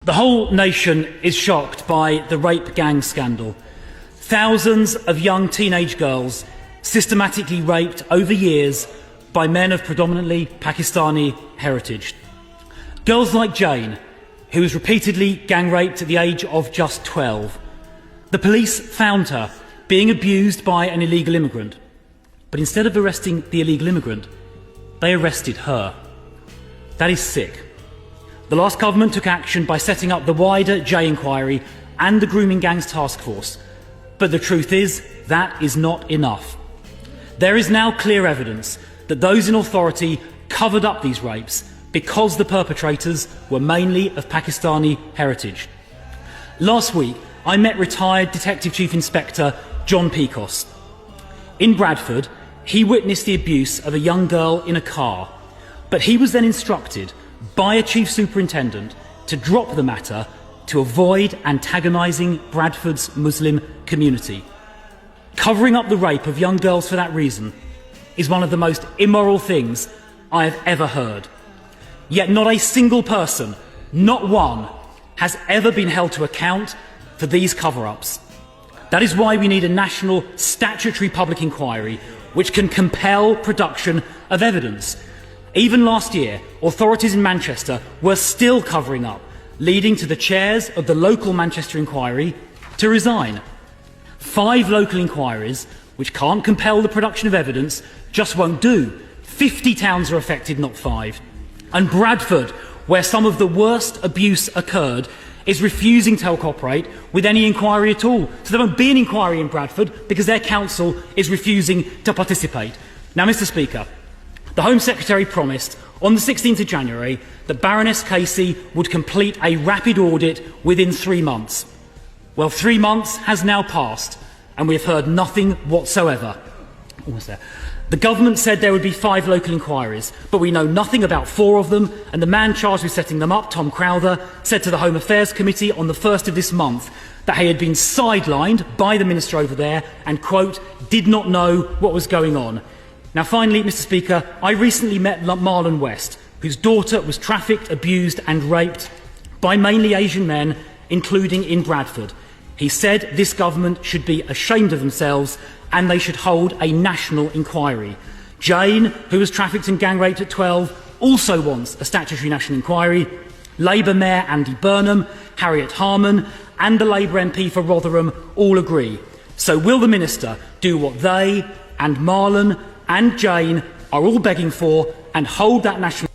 The whole nation is shocked by the rape gang scandal. Thousands of young teenage girls systematically raped over years by men of predominantly Pakistani heritage. Girls like Jane, who was repeatedly gang raped at the age of just 12. The police found her being abused by an illegal immigrant. But instead of arresting the illegal immigrant, they arrested her. That is sick. The last government took action by setting up the wider J inquiry and the Grooming Gangs Task Force. But the truth is, that is not enough. There is now clear evidence that those in authority covered up these rapes because the perpetrators were mainly of Pakistani heritage. Last week, I met retired Detective Chief Inspector John Pecos. In Bradford, he witnessed the abuse of a young girl in a car, but he was then instructed by a chief superintendent to drop the matter to avoid antagonising Bradford's Muslim community. Covering up the rape of young girls for that reason is one of the most immoral things I have ever heard. Yet not a single person, not one, has ever been held to account for these cover-ups. That is why we need a national statutory public inquiry which can compel production of evidence. Even last year, authorities in Manchester were still covering up, leading to the chairs of the local Manchester inquiry to resign. 5 local inquiries, which can't compel the production of evidence, just won't do. 50 towns are affected, not 5. And Bradford, where some of the worst abuse occurred, is refusing to cooperate with any inquiry at all. So there won't be an inquiry in Bradford because their council is refusing to participate. Now, Mr. Speaker, the Home Secretary promised on the 16th of January that Baroness Casey would complete a rapid audit within 3 months. Well, 3 months has now passed and we have heard nothing whatsoever. Almost there. The government said there would be 5 local inquiries, but we know nothing about 4 of them, and the man charged with setting them up, Tom Crowther, said to the Home Affairs Committee on the 1st of this month that he had been sidelined by the minister over there and, quote, did not know what was going on. Now finally, Mr. Speaker, I recently met Marlon West, whose daughter was trafficked, abused and raped by mainly Asian men, including in Bradford. He said this government should be ashamed of themselves and they should hold a national inquiry. Jane, who was trafficked and gang raped at 12, also wants a statutory national inquiry. Labour Mayor Andy Burnham, Harriet Harman and the Labour MP for Rotherham all agree. So will the Minister do what they and Marlon and Jane are all begging for and hold that national